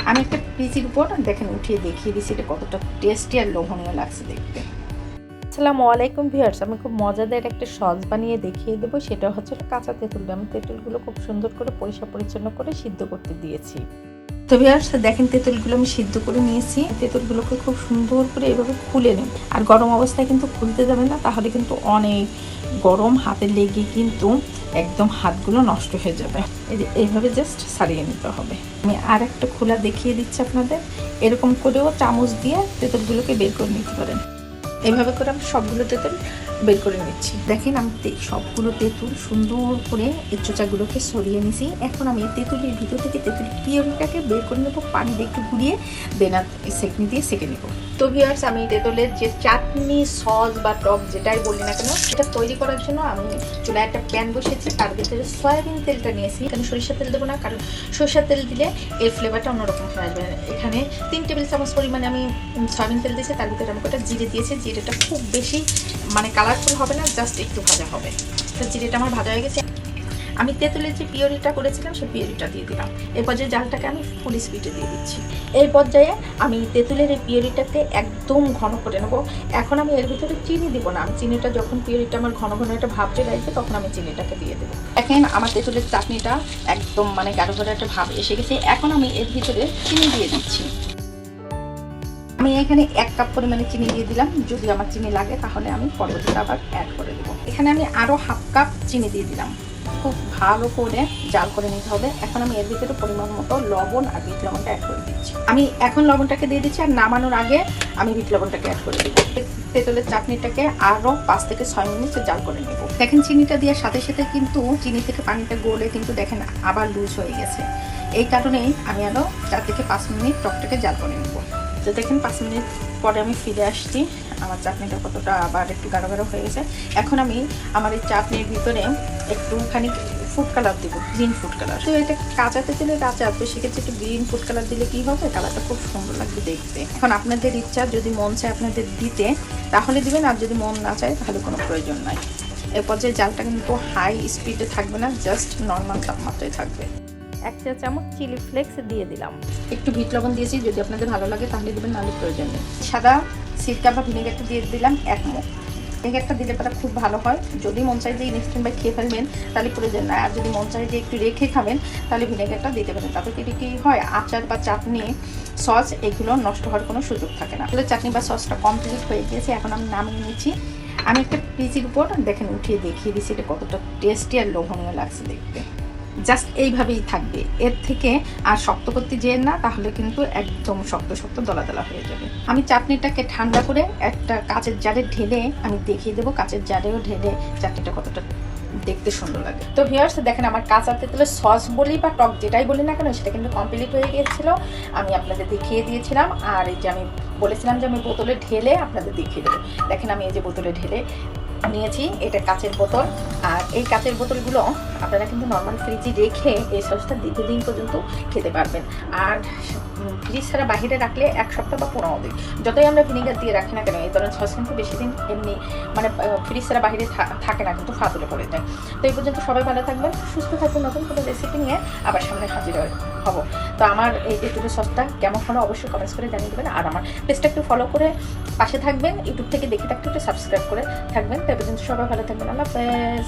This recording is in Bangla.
আমি একটা পিচির উপর দেখেন উঠিয়ে দেখিয়ে দিচ্ছি এটা কতটা টেস্টি আর লোভনীয় লাগছে দেখতে। আসসালামু আলাইকুম ভিউয়ার্স, আমি খুব মজাদার একটা সস বানিয়ে দেখিয়ে দেবো। সেটা হচ্ছে কাঁচা তেঁতুল। আমি তেঁতুলগুলো খুব সুন্দর করে পরিষ্কার পরিচ্ছন্ন করে সিদ্ধ করতে দিয়েছি। তো ভিউয়ার্স দেখেন তেঁতুলগুলো আমি সিদ্ধ করে নিয়েছি। তেঁতুলগুলোকে খুব সুন্দর করে এভাবে খুলে নেব, আর গরম অবস্থায় কিন্তু খুলতে যাবে না, তাহলে কিন্তু অনেক গরম হাতে লেগে কিন্তু একদম হাতগুলো নষ্ট হয়ে যাবে। এইভাবে জাস্ট ছাড়িয়ে নিতে হবে। আমি আর একটা খোলা দেখিয়ে দিচ্ছি আপনাদের। এরকম করেও চামচ দিয়ে তেঁতুলগুলোকে বের করে নিতে পারেন। এভাবে করে আমি সবগুলো তেঁতুল বের করে নিচ্ছি। দেখেন আমি সবগুলো তেঁতুল সুন্দর করে এই চোচাগুলোকে সরিয়ে নিছি। এখন আমি তেঁতুলের ভিতর থেকে তেঁতুল পিওরিটাকে বের করে নেবো, পানি দিয়ে একটু গুলিয়ে দেনা সেকনি দিয়ে সেকে নেবো। তো ভিউয়ার্স, আমি তেঁতুলের যে চাটনি সস বা টক যেটাই বলি না কেন, এটা তৈরি করার জন্য আমি চুলায় একটা প্যান বসিয়েছি। তার ভিতরে সয়াবিন তেলটা নিয়েছি। এখানে সরিষার তেল দেবো না, কারণ সরিষার তেল দিলে এর ফ্লেভারটা অন্যরকম হয়ে আসবে। এখানে 3 টেবিল চামচ পরিমাণে আমি সয়াবিন তেল দিয়েছি। তার ভিতরে আমি কটা জিরে দিয়েছি। জিরেটা খুব বেশি কালারফুল হবে না, জাস্ট একটু ভাজা হবে। তো জিরেটা আমার ভাজা হয়ে গেছে। আমি তেঁতুলের যে পিওরিটা করেছিলাম সেই পিওরিটা দিয়ে দিলাম। এই পর্যায়ে জালটাকে আমি ফুল স্পিডে দিয়ে দিচ্ছি। এই পর্যায়ে আমি তেঁতুলের এই পিওরিটাকে একদম ঘন করে নেবো। এখন আমি এর ভিতরে চিনি দিব না। চিনিটা যখন পিওরিটা আমার ঘন ঘন একটা ভাব চলে আসবে, তখন আমি চিনিটাকে দিয়ে দেবো। এখন আমার তেঁতুলের চাটনিটা একদম গাঢ় গাঢ় একটা ভাব এসে গেছে। এখন আমি এর ভিতরে চিনি দিয়ে দিচ্ছি। আমি এখানে 1 কাপ পরিমাণে চিনি দিয়ে দিলাম। যদি আমার চিনি লাগে তাহলে আমি পরবর্তীতে আবার অ্যাড করে দেবো। এখানে আমি আরও হাফ কাপ চিনি দিয়ে দিলাম। খুব ভালো করে জাল করে নিতে হবে। এখন আমি এর ভিতরে পরিমাণ মতো লবণ আর বিট লবণটা অ্যাড করে দিচ্ছি। আমি এখন লবণটাকে দিয়ে দিচ্ছি, আর নামানোর আগে আমি বিট লবণটাকে অ্যাড করে দেবো। তেঁতুলের চাটনিটাকে আরও 5 থেকে 6 মিনিট জাল করে নেব। দেখেন চিনিটা দেওয়ার সাথে সাথে কিন্তু চিনি থেকে পানিটা গলে কিন্তু দেখেন আবার লুজ হয়ে গেছে। এই কারণেই আমি আরও 4 থেকে 5 মিনিট টকটাকে জাল করে নেব। তো দেখেন 5 মিনিট পরে আমি ফিরে আসছি। আমার চাটনিটা কতটা আবার একটু গাঢ় গাঢ় হয়ে গেছে। এখন আমি আমার এই চাটনির ভিতরে একটুখানি ফুড কালার দেবো, গ্রিন ফুড কালার। তো এটা কাঁচা তেঁতুলে কাঁচা, তো সেক্ষেত্রে একটু গ্রিন ফুড কালার দিলে কি হবে, কালারটা খুব সুন্দর লাগবে দেখতে। এখন আপনাদের ইচ্ছা, যদি মন চায় আপনাদের দিতে তাহলে দিবেন, আর যদি মন না চায় তাহলে কোনো প্রয়োজন নাই। এর পর্যায়ে জালটা কিন্তু হাই স্পিডে থাকবে না, জাস্ট নর্মাল তাপমাত্রায় থাকবে। 1 চা চামচ চিলি ফ্লেক্স দিয়ে দিলাম। একটু বিট লবণ দিয়েছি, যদি আপনাদের ভালো লাগে তাহলে দেবেন, নাহলে প্রয়োজন নেই। সাদা সিরকা বা ভিনেগারটা দিয়ে দিলাম 1 মুখ। ভিনেগারটা দিলে পরে খুব ভালো হয়। যদি মন চাই যে ইনস্ট্যান্ট বাই খেয়ে ফেলবেন তাহলে প্রয়োজন নাই, আর যদি মন চাই যে একটু রেখে খাবেন তাহলে ভিনেগারটা দিতে পারেন। তাতে কি হয়, আচার বা চাটনি সস এগুলো নষ্ট হওয়ার কোনো সুযোগ থাকে না। তাহলে চাটনি বা সসটা কমপ্লিট হয়ে গিয়েছে। এখন আমি নামিয়ে নিচ্ছি। আমি একটা পিচির উপর দেখেন উঠিয়ে দেখিয়ে দিচ্ছি এটা কতটা টেস্টি আর লোভনীয় লাগছে দেখতে। জাস্ট এইভাবেই থাকবে, এর থেকে আর শক্ত করতে যেন না, তাহলে কিন্তু একদম শক্ত শক্ত দলা দলা হয়ে যাবে। আমি চাটনিটাকে ঠান্ডা করে একটা কাচের জারে ঢেলে আমি দেখিয়ে দেবো। কাচের জারেও ঢেলে চাটনিটা কতটা দেখতে সুন্দর লাগে। তো ভিউয়ার্স দেখেন, আমার কাঁচা তেঁতুলের সস বলি বা টক যেটাই বলি না কেন, সেটা কিন্তু কমপ্লিট হয়ে গিয়েছিল। আমি আপনাদের দেখিয়ে দিয়েছিলাম। আর এই যে আমি বলেছিলাম যে আমি বোতলে ঢেলে আপনাদের দেখিয়ে দেবো। দেখেন আমি এই যে বোতলে ঢেলে নিয়েছি, এটা কাচের বোতল। আর এই কাচের বোতলগুলো আপনারা কিন্তু নর্মাল ফ্রিজে রেখে এই সসটা দীর্ঘদিন পর্যন্ত খেতে পারবেন। আর ফ্রিজ ছাড়া বাইরে রাখলে 1 সপ্তাহ বা 15 দিন, যতই আমরা ভিনেগার দিয়ে রাখি না কেন, এই ধরনের সস কিন্তু বেশি দিন এমনি ফ্রিজ ছাড়া বাইরে থাকে না, কিন্তু ফাতুলে পড়ে যায়। তো এই পর্যন্ত সবাই ভালো থাকবেন, সুস্থ থাকবেন। নতুন কোনো রেসিপি নিয়ে আবার সামনে হাজির হব। তো আমার এই তেঁতুলের সসটা কেমন হলো অবশ্যই কমেন্টস করে জানিয়ে দেবেন। আর আমার পেজটা একটু ফলো করে পাশে থাকবেন। ইউটিউব থেকে দেখে থাকতে একটু সাবস্ক্রাইব করে থাকবেন। তো এই পর্যন্ত সবাই ভালো থাকবেন। আল্লাহ হাফেজ।